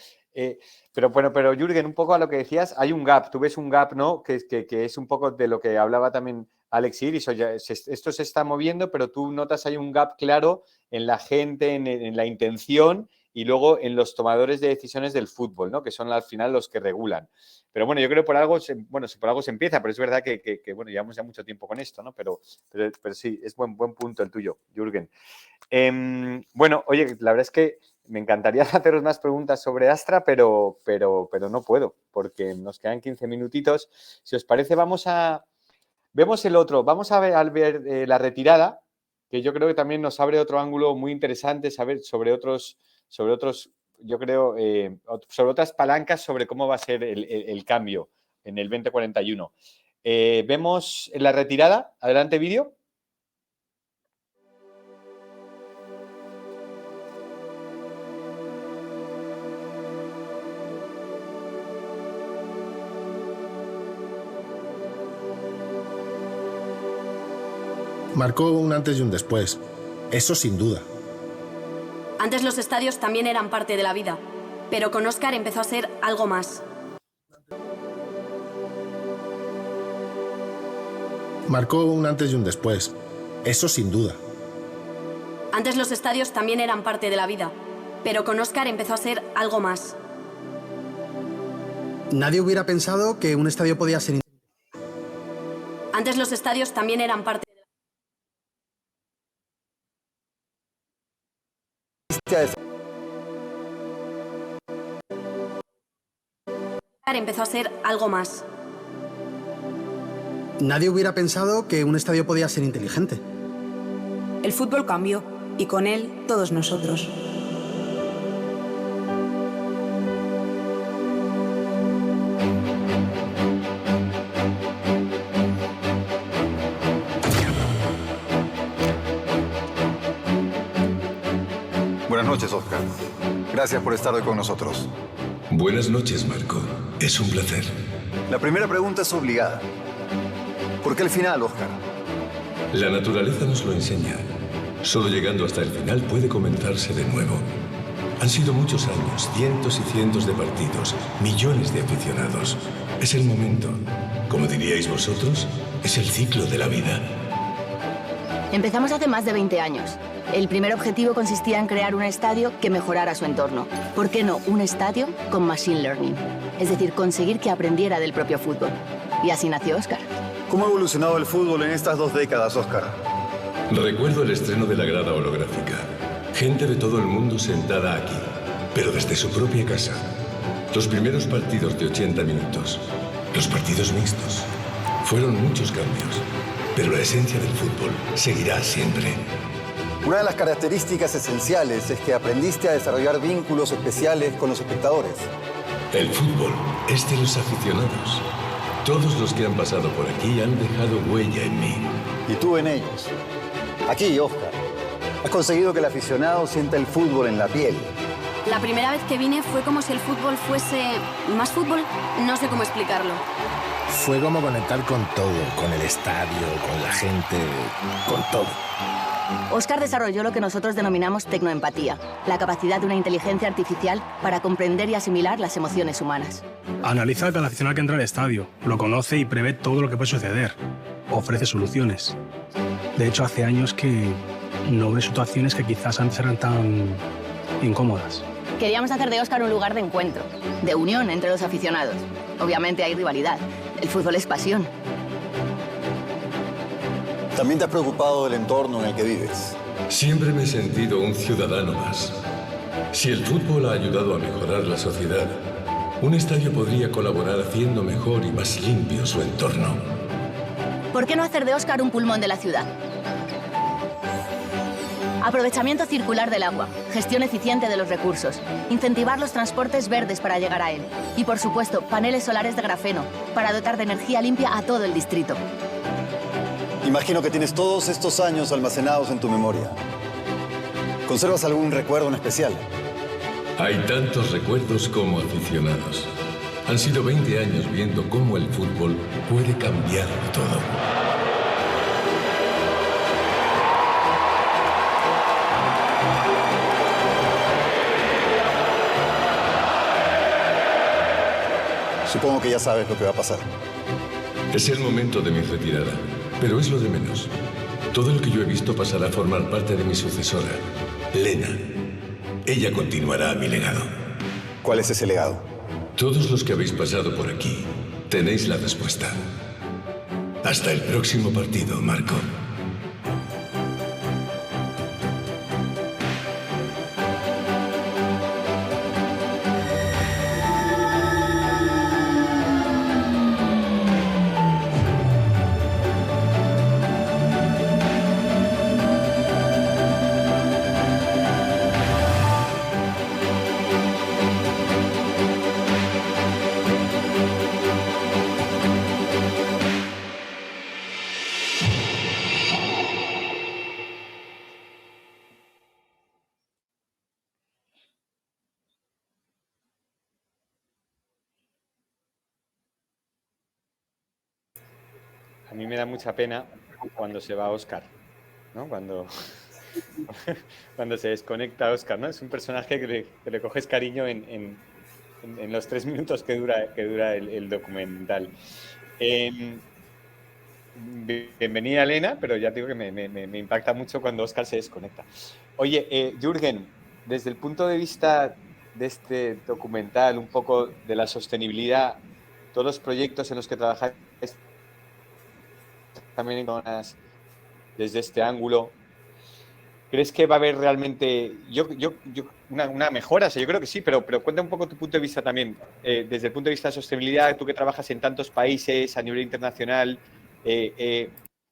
Speaker 2: Pero Jürgen, un poco a lo que decías, hay un gap, tú ves un gap, ¿no? Que es un poco de lo que hablaba también Alex Iris, esto se está moviendo, pero tú notas hay un gap claro en la gente, en la intención y luego en los tomadores de decisiones del fútbol, ¿no? Que son al final los que regulan. Pero bueno, yo creo que por algo se empieza, pero es verdad que bueno, llevamos ya mucho tiempo con esto, ¿no? Pero sí, es buen punto el tuyo, Jürgen. Bueno, oye, la verdad es que me encantaría haceros más preguntas sobre Astra, pero no puedo, porque nos quedan 15 minutitos. Si os parece, vemos el otro, vamos a ver la retirada, que yo creo que también nos abre otro ángulo muy interesante, saber sobre otros, yo creo, sobre otras palancas sobre cómo va a ser el cambio en el 2041. Vemos la retirada. Adelante, vídeo.
Speaker 15: Marcó un antes y un después. Eso sin duda.
Speaker 16: Antes los estadios también eran parte de la vida, pero con Óscar empezó a ser algo más.
Speaker 15: Marcó un antes y un después. Eso sin duda.
Speaker 16: Antes los estadios también eran parte de la vida, pero con Óscar empezó a ser algo más.
Speaker 9: Nadie hubiera pensado que un estadio podía ser...
Speaker 16: Antes los estadios también eran parte de la vida. Empezó a ser algo más.
Speaker 9: Nadie hubiera pensado que un estadio podía ser inteligente.
Speaker 11: El fútbol cambió y con él todos nosotros.
Speaker 17: Buenas noches, Óscar. Gracias por estar hoy con nosotros.
Speaker 18: Buenas noches, Marco. Es un placer.
Speaker 17: La primera pregunta es obligada. ¿Por qué el final, Óscar?
Speaker 18: La naturaleza nos lo enseña. Solo llegando hasta el final puede comenzarse de nuevo. Han sido muchos años, cientos y cientos de partidos, millones de aficionados. Es el momento. Como diríais vosotros, es el ciclo de la vida.
Speaker 19: Empezamos hace más de 20 años. El primer objetivo consistía en crear un estadio que mejorara su entorno. ¿Por qué no un estadio con machine learning? Es decir, conseguir que aprendiera del propio fútbol. Y así nació Óscar.
Speaker 17: ¿Cómo ha evolucionado el fútbol en estas 2 décadas, Óscar?
Speaker 18: Recuerdo el estreno de la grada holográfica. Gente de todo el mundo sentada aquí, pero desde su propia casa. Los primeros partidos de 80 minutos. Los partidos mixtos. Fueron muchos cambios, pero la esencia del fútbol seguirá siempre.
Speaker 17: Una de las características esenciales es que aprendiste a desarrollar vínculos especiales con los espectadores.
Speaker 18: El fútbol es de los aficionados. Todos los que han pasado por aquí han dejado huella en mí.
Speaker 17: Y tú en ellos. Aquí, Óscar, has conseguido que el aficionado sienta el fútbol en la piel.
Speaker 16: La primera vez que vine fue como si el fútbol fuese más fútbol. No sé cómo explicarlo.
Speaker 15: Fue como conectar con todo, con el estadio, con la gente, con todo.
Speaker 19: Óscar desarrolló lo que nosotros denominamos tecnoempatía, la capacidad de una inteligencia artificial para comprender y asimilar las emociones humanas.
Speaker 20: Analiza a cada aficionado que entra al estadio, lo conoce y prevé todo lo que puede suceder. Ofrece soluciones. De hecho, hace años que no ve situaciones que quizás antes eran tan incómodas.
Speaker 19: Queríamos hacer de Óscar un lugar de encuentro, de unión entre los aficionados. Obviamente hay rivalidad. El fútbol es pasión.
Speaker 17: También te has preocupado del entorno en el que vives.
Speaker 18: Siempre me he sentido un ciudadano más. Si el fútbol ha ayudado a mejorar la sociedad, un estadio podría colaborar haciendo mejor y más limpio su entorno.
Speaker 19: ¿Por qué no hacer de Óscar un pulmón de la ciudad? Aprovechamiento circular del agua, gestión eficiente de los recursos, incentivar los transportes verdes para llegar a él y, por supuesto, paneles solares de grafeno para dotar de energía limpia a todo el distrito.
Speaker 17: Imagino que tienes todos estos años almacenados en tu memoria. ¿Conservas algún recuerdo en especial?
Speaker 18: Hay tantos recuerdos como aficionados. Han sido 20 años viendo cómo el fútbol puede cambiarlo todo.
Speaker 17: Supongo que ya sabes lo que va a pasar.
Speaker 18: Es el momento de mi retirada, pero es lo de menos. Todo lo que yo he visto pasará a formar parte de mi sucesora, Lena. Ella continuará mi legado.
Speaker 17: ¿Cuál es ese legado?
Speaker 18: Todos los que habéis pasado por aquí tenéis la respuesta. Hasta el próximo partido, Marco.
Speaker 2: A mí me da mucha pena cuando se va Óscar, ¿no? Cuando se desconecta Óscar, ¿no? Es un personaje que le coges cariño en los 3 minutos que dura el documental. Bienvenida, Elena, pero ya te digo que me impacta mucho cuando Óscar se desconecta. Oye, Jürgen, desde el punto de vista de este documental, un poco de la sostenibilidad, todos los proyectos en los que trabajáis también desde este ángulo, ¿crees que va a haber realmente una mejora? O sea, yo creo que sí, pero cuenta un poco tu punto de vista también, desde el punto de vista de sostenibilidad, tú que trabajas en tantos países a nivel internacional,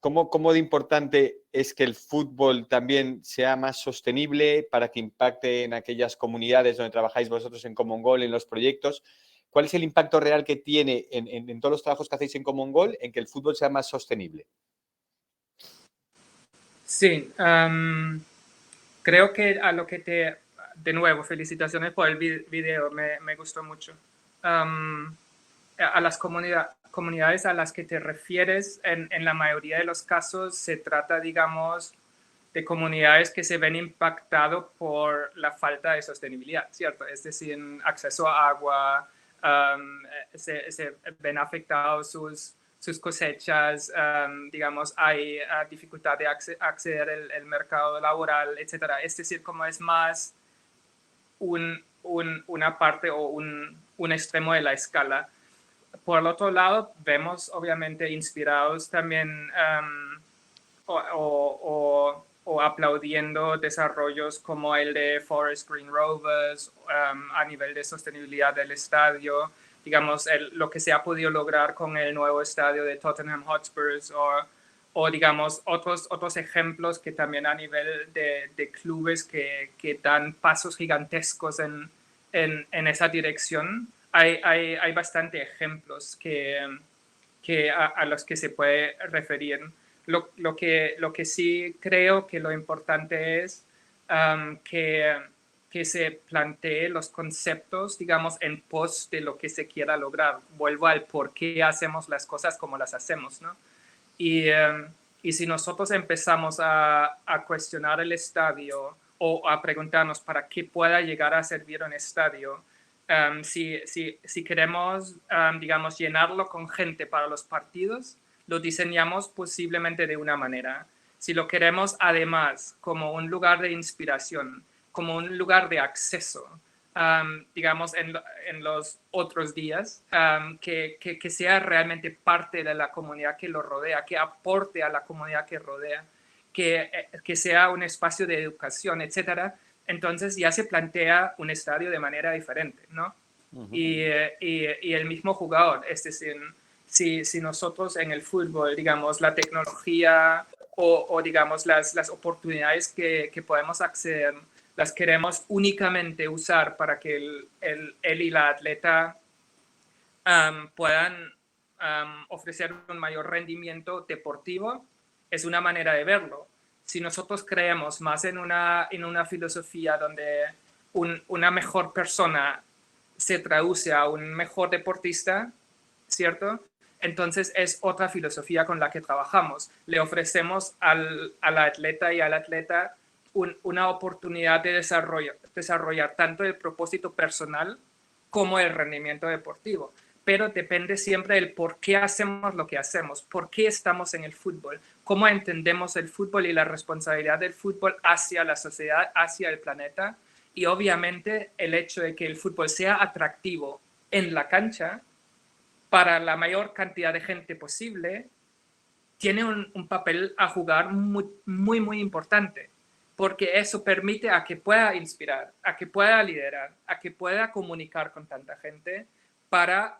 Speaker 2: ¿cómo de importante es que el fútbol también sea más sostenible para que impacte en aquellas comunidades donde trabajáis vosotros en Common Goal, en los proyectos? ¿Cuál es el impacto real que tiene en todos los trabajos que hacéis en Common Goal en que el fútbol sea más sostenible?
Speaker 4: Sí, creo que a lo que de nuevo, felicitaciones por el video, me gustó mucho. A las comunidades a las que te refieres, en la mayoría de los casos se trata, digamos, de comunidades que se ven impactadas por la falta de sostenibilidad, ¿cierto? Es decir, acceso a agua, se ven afectados sus cosechas, digamos, hay dificultad de acceder al mercado laboral, etc. Es decir, como es más una parte o un extremo de la escala. Por el otro lado, vemos obviamente inspirados también o aplaudiendo desarrollos como el de Forest Green Rovers a nivel de sostenibilidad del estadio, digamos, lo que se ha podido lograr con el nuevo estadio de Tottenham Hotspurs o digamos, otros ejemplos que también a nivel de clubes que dan pasos gigantescos en esa dirección. Hay bastante ejemplos a los que se puede referir. Lo que sí creo que lo importante es que se plantee los conceptos, digamos, en pos de lo que se quiera lograr. Vuelvo al por qué hacemos las cosas como las hacemos, ¿no? Y si nosotros empezamos a cuestionar el estadio o a preguntarnos para qué pueda llegar a servir un estadio, si queremos, digamos, llenarlo con gente para los partidos, lo diseñamos posiblemente de una manera. Si lo queremos además como un lugar de inspiración, como un lugar de acceso, digamos, en los otros días, que sea realmente parte de la comunidad que lo rodea, que aporte a la comunidad que rodea, que sea un espacio de educación, etcétera. Entonces ya se plantea un estadio de manera diferente, ¿no? Y el mismo jugador, es decir, si nosotros en el fútbol, digamos, la tecnología o digamos, las oportunidades que podemos acceder, las queremos únicamente usar para que él y la atleta puedan ofrecer un mayor rendimiento deportivo, es una manera de verlo. Si nosotros creemos más en una filosofía donde una mejor persona se traduce a un mejor deportista, ¿cierto? Entonces es otra filosofía con la que trabajamos. Le ofrecemos al atleta y al atleta una oportunidad de desarrollar tanto el propósito personal como el rendimiento deportivo. Pero depende siempre del por qué hacemos lo que hacemos, por qué estamos en el fútbol, cómo entendemos el fútbol y la responsabilidad del fútbol hacia la sociedad, hacia el planeta, y obviamente el hecho de que el fútbol sea atractivo en la cancha para la mayor cantidad de gente posible tiene un papel a jugar muy importante, porque eso permite a que pueda inspirar, a que pueda liderar, a que pueda comunicar con tanta gente para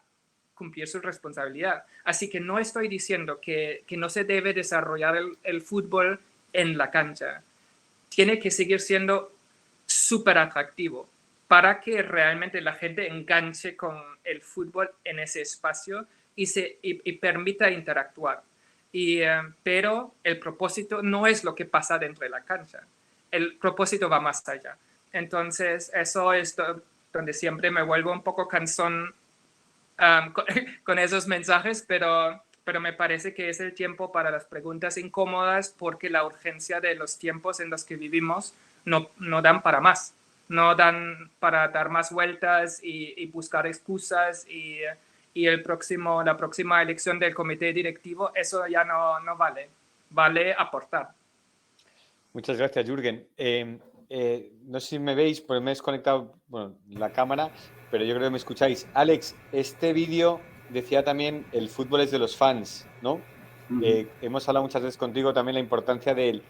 Speaker 4: cumplir su responsabilidad. Así que no estoy diciendo que no se debe desarrollar el fútbol en la cancha. Tiene que seguir siendo súper atractivo para que realmente la gente enganche con el fútbol en ese espacio y permita interactuar. Pero el propósito no es lo que pasa dentro de la cancha. El propósito va más allá. Entonces, eso es donde siempre me vuelvo un poco cansón con esos mensajes, pero me parece que es el tiempo para las preguntas incómodas, porque la urgencia de los tiempos en los que vivimos no dan para más. No dan para dar más vueltas y buscar excusas y la próxima elección del comité directivo, eso ya no vale. Vale aportar.
Speaker 2: Muchas gracias, Jürgen. No sé si me veis, porque me he desconectado la cámara, pero yo creo que me escucháis. Alex, este vídeo decía también el fútbol es de los fans, ¿no? Hemos hablado muchas veces contigo también la importancia del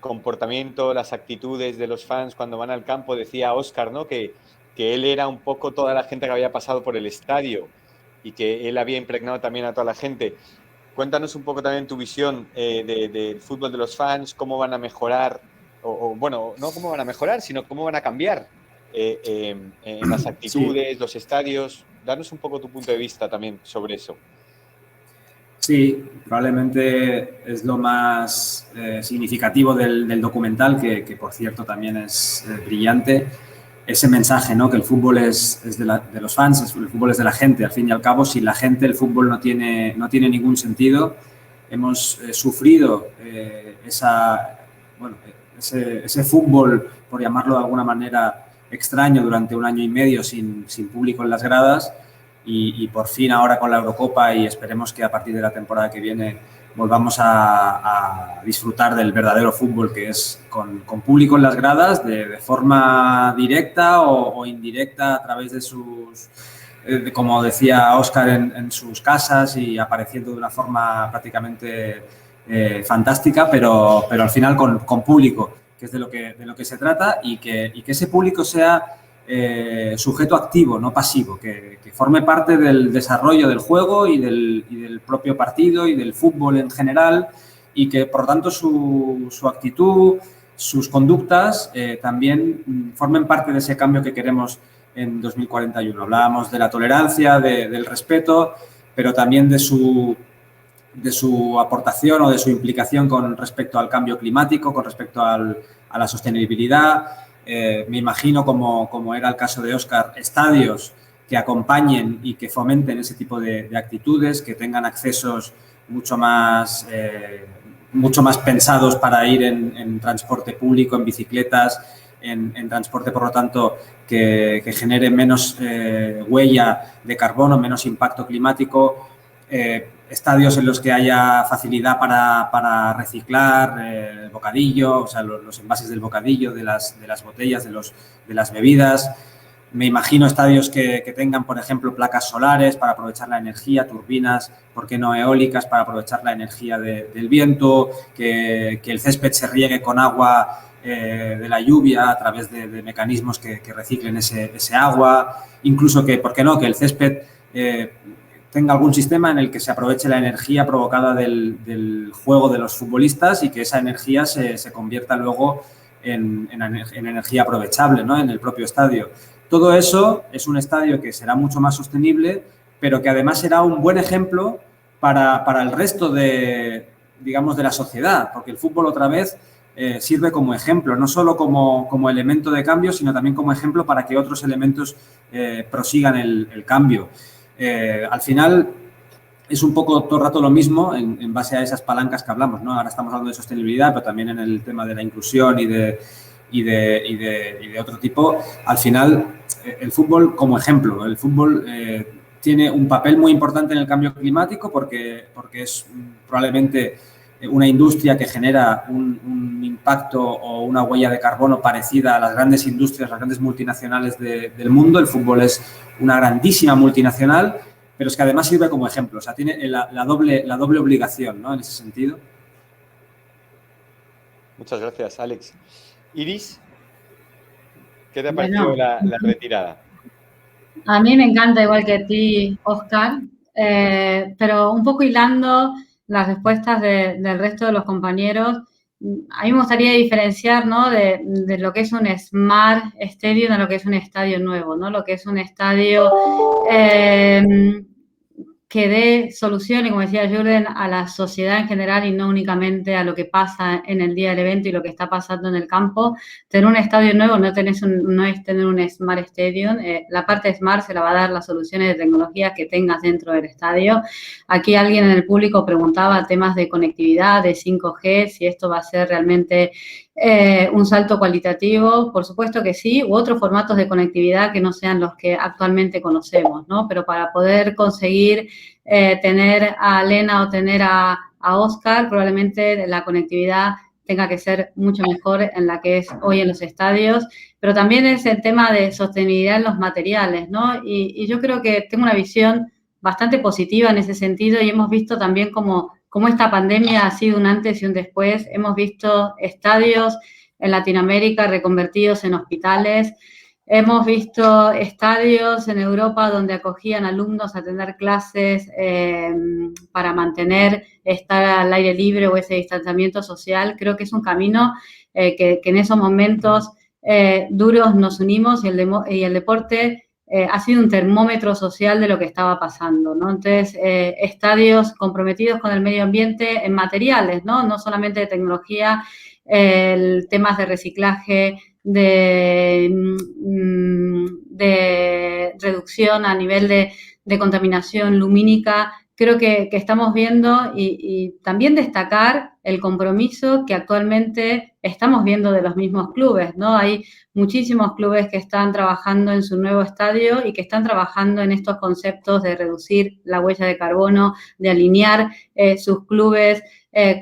Speaker 2: comportamiento, las actitudes de los fans cuando van al campo. Decía Óscar, ¿no? Que él era un poco toda la gente que había pasado por el estadio y que él había impregnado también a toda la gente. Cuéntanos un poco también tu visión del fútbol de los fans, cómo van a mejorar, bueno, no cómo van a mejorar, sino cómo van a cambiar en las actitudes, sí, los estadios. Danos un poco tu punto de vista también sobre eso.
Speaker 5: Sí, probablemente es lo más significativo del documental, que por cierto también es brillante. Ese mensaje, ¿no? Que el fútbol es de los fans, el fútbol es de la gente. Al fin y al cabo, sin la gente el fútbol no tiene ningún sentido. Hemos sufrido ese fútbol, por llamarlo de alguna manera, extraño durante un año y medio sin público en las gradas. Y por fin ahora con la Eurocopa, y esperemos que a partir de la temporada que viene volvamos a disfrutar del verdadero fútbol, que es con público en las gradas, de forma directa o indirecta a través de sus, como decía Óscar, en sus casas y apareciendo de una forma prácticamente fantástica, pero al final con público, que es de lo que se trata, y que ese público sea sujeto activo, no pasivo, que forme parte del desarrollo del juego y del propio partido y del fútbol en general, y que por tanto su actitud, sus conductas también formen parte de ese cambio que queremos en 2041. Hablábamos de la tolerancia, del respeto, pero también de su aportación o de su implicación con respecto al cambio climático, con respecto a la sostenibilidad. Me imagino, como era el caso de Óscar, estadios que acompañen y que fomenten ese tipo de actitudes, que tengan accesos mucho más pensados para ir en transporte público, en bicicletas, en transporte, por lo tanto, que genere menos huella de carbono, menos impacto climático. Estadios en los que haya facilidad para reciclar el bocadillo, o sea, los envases del bocadillo, de las botellas, de las bebidas. Me imagino estadios que tengan, por ejemplo, placas solares para aprovechar la energía, turbinas, ¿por qué no eólicas, para aprovechar la energía del viento, que el césped se riegue con agua de la lluvia a través de mecanismos que reciclen ese agua, incluso que, ¿por qué no?, que el césped tenga algún sistema en el que se aproveche la energía provocada del juego de los futbolistas y que esa energía se convierta luego en energía aprovechable, ¿no? En el propio estadio. Todo eso es un estadio que será mucho más sostenible, pero que además será un buen ejemplo para el resto de la sociedad, porque el fútbol otra vez sirve como ejemplo, no solo como elemento de cambio, sino también como ejemplo para que otros elementos prosigan el cambio. Al final es un poco todo el rato lo mismo en base a esas palancas que hablamos, ¿no? Ahora estamos hablando de sostenibilidad, pero también en el tema de la inclusión y de otro tipo. Al final, el fútbol como ejemplo, el fútbol tiene un papel muy importante en el cambio climático porque es probablemente una industria que genera un impacto o una huella de carbono parecida a las grandes industrias, las grandes multinacionales del mundo. El fútbol es una grandísima multinacional, pero es que además sirve como ejemplo, o sea, tiene la doble obligación, ¿no? En ese sentido.
Speaker 2: Muchas gracias, Alex. Iris, ¿qué te ha parecido la retirada?
Speaker 3: A mí me encanta, igual que a ti, Óscar, pero un poco hilando las respuestas del resto de los compañeros, a mí me gustaría diferenciar, ¿no? de lo que es un Smart Stadium a lo que es un estadio nuevo, ¿no? Lo que es un estadio que dé soluciones, como decía Jürgen, a la sociedad en general y no únicamente a lo que pasa en el día del evento y lo que está pasando en el campo. Tener un estadio nuevo no es tener un Smart Stadium. La parte Smart se la va a dar las soluciones de tecnología que tengas dentro del estadio. Aquí alguien en el público preguntaba temas de conectividad, de 5G, si esto va a ser realmente un salto cualitativo. Por supuesto que sí, u otros formatos de conectividad que no sean los que actualmente conocemos, ¿no? Pero para poder conseguir tener a Lena o tener a Óscar, probablemente la conectividad tenga que ser mucho mejor en la que es hoy en los estadios, pero también es el tema de sostenibilidad en los materiales, ¿no? Y yo creo que tengo una visión bastante positiva en ese sentido y hemos visto también cómo esta pandemia ha sido un antes y un después. Hemos visto estadios en Latinoamérica reconvertidos en hospitales. Hemos visto estadios en Europa donde acogían alumnos a tener clases para estar al aire libre o ese distanciamiento social. Creo que es un camino que en esos momentos duros nos unimos y el deporte ha sido un termómetro social de lo que estaba pasando, ¿no? Entonces, estadios comprometidos con el medio ambiente en materiales, ¿no? No solamente de tecnología, temas de reciclaje, de reducción a nivel de contaminación lumínica. Creo que estamos viendo y también destacar el compromiso que actualmente estamos viendo de los mismos clubes, ¿no? Hay muchísimos clubes que están trabajando en su nuevo estadio y que están trabajando en estos conceptos de reducir la huella de carbono, de alinear sus clubes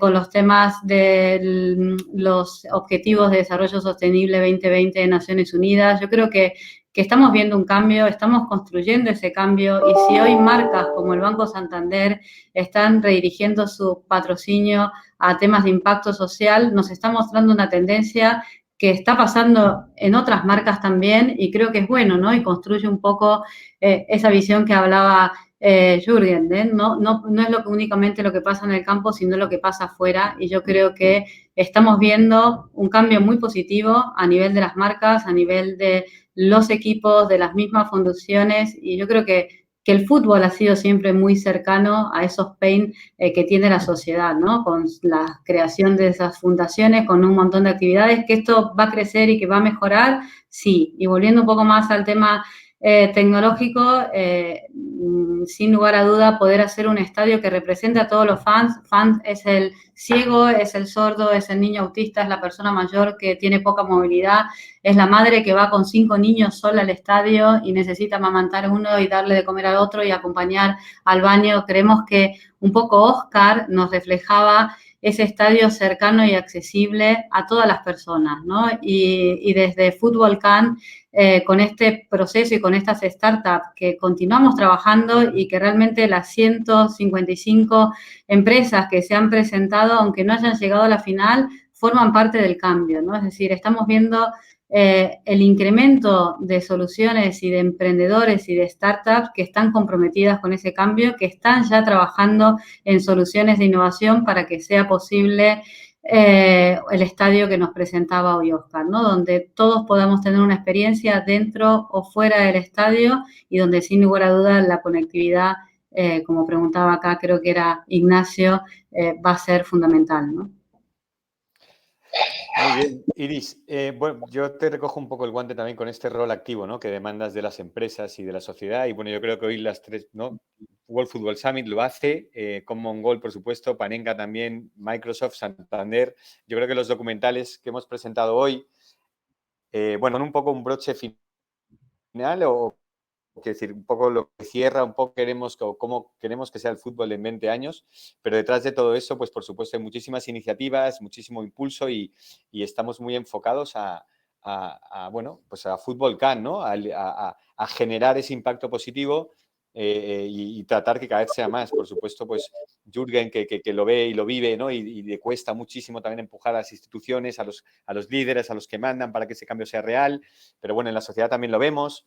Speaker 3: con los temas de los Objetivos de Desarrollo Sostenible 2020 de Naciones Unidas. Yo creo que estamos viendo un cambio, estamos construyendo ese cambio y si hoy marcas como el Banco Santander están redirigiendo su patrocinio a temas de impacto social, nos está mostrando una tendencia que está pasando en otras marcas también y creo que es bueno, ¿no? Y construye un poco esa visión que hablaba Jürgen, ¿eh? No es únicamente lo que pasa en el campo, sino lo que pasa afuera y yo creo que estamos viendo un cambio muy positivo a nivel de las marcas, a nivel de los equipos, de las mismas fundaciones y yo creo que el fútbol ha sido siempre muy cercano a esos pain que tiene la sociedad, ¿no? Con la creación de esas fundaciones, con un montón de actividades, que esto va a crecer y que va a mejorar, sí. Y volviendo un poco más al tema tecnológico, sin lugar a duda, poder hacer un estadio que represente a todos los fans. Fans es el ciego, es el sordo, es el niño autista, es la persona mayor que tiene poca movilidad, es la madre que va con 5 niños sola al estadio y necesita amamantar uno y darle de comer al otro y acompañar al baño. Creemos que un poco Óscar nos reflejaba ese estadio cercano y accesible a todas las personas, ¿no? Y desde Fútbol Can, con este proceso y con estas startups que continuamos trabajando y que realmente las 155 empresas que se han presentado, aunque no hayan llegado a la final, forman parte del cambio, ¿no? Es decir, estamos viendo el incremento de soluciones y de emprendedores y de startups que están comprometidas con ese cambio, que están ya trabajando en soluciones de innovación para que sea posible el estadio que nos presentaba hoy Óscar, ¿no? Donde todos podamos tener una experiencia dentro o fuera del estadio y donde sin lugar a dudas la conectividad, como preguntaba acá, creo que era Ignacio, va a ser fundamental, ¿no?
Speaker 2: Muy bien, Iris. Bueno, yo te recojo un poco el guante también con este rol activo, ¿no? Que demandas de las empresas y de la sociedad. Y bueno, yo creo que hoy las tres, ¿no? World Football Summit lo hace, Common Goal, por supuesto, Panenka también, Microsoft, Santander. Yo creo que los documentales que hemos presentado hoy, bueno, un poco un broche final o quiero decir, un poco lo que cierra, un poco queremos o cómo queremos que sea el fútbol en 20 años, pero detrás de todo eso, pues por supuesto hay muchísimas iniciativas, muchísimo impulso y estamos muy enfocados bueno, pues a Fútbol Can, ¿no? A generar ese impacto positivo y tratar que cada vez sea más. Por supuesto, pues Jürgen, que lo ve y lo vive, ¿no? Y le cuesta muchísimo también empujar a las instituciones, a los líderes, a los que mandan para que ese cambio sea real, pero bueno, en la sociedad también lo vemos.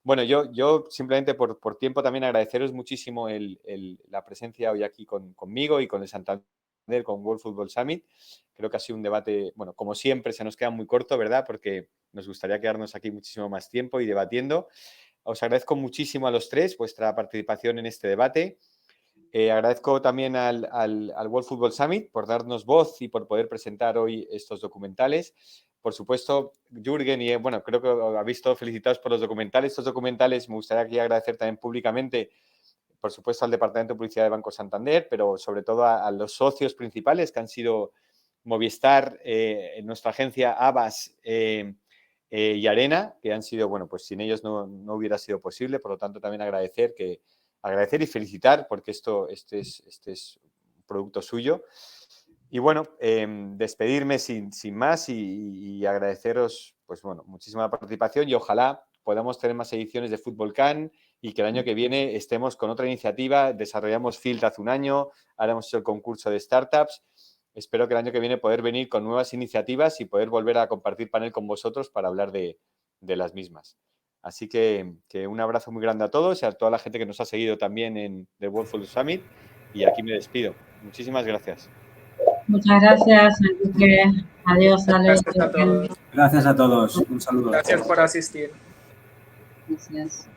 Speaker 2: Bueno, yo simplemente por tiempo también agradeceros muchísimo la presencia hoy aquí conmigo y con el Santander, con World Football Summit. Creo que ha sido un debate, bueno, como siempre se nos queda muy corto, ¿verdad? Porque nos gustaría quedarnos aquí muchísimo más tiempo y debatiendo. Os agradezco muchísimo a los tres vuestra participación en este debate. Agradezco también al World Football Summit por darnos voz y por poder presentar hoy estos documentales. Por supuesto, Jürgen, y bueno, creo que habéis todos felicitados por los documentales. Estos documentales me gustaría aquí agradecer también públicamente, por supuesto, al Departamento de Publicidad de Banco Santander, pero sobre todo a los socios principales que han sido Movistar, nuestra agencia Abbas y Arena, que han sido, bueno, pues sin ellos no hubiera sido posible. Por lo tanto, también agradecer y felicitar porque este es un producto suyo. Y bueno, despedirme sin más y agradeceros, pues bueno, muchísima participación y ojalá podamos tener más ediciones de Fútbol Can y que el año que viene estemos con otra iniciativa. Desarrollamos Field hace un año, ahora hemos hecho el concurso de startups. Espero que el año que viene poder venir con nuevas iniciativas y poder volver a compartir panel con vosotros para hablar de las mismas. Así que un abrazo muy grande a todos y a toda la gente que nos ha seguido también en The World Football Summit. Y aquí me despido. Muchísimas gracias.
Speaker 3: Muchas gracias, Enrique. Adiós, Alex.
Speaker 5: Gracias a todos. Un saludo.
Speaker 4: Gracias por asistir.
Speaker 3: Gracias.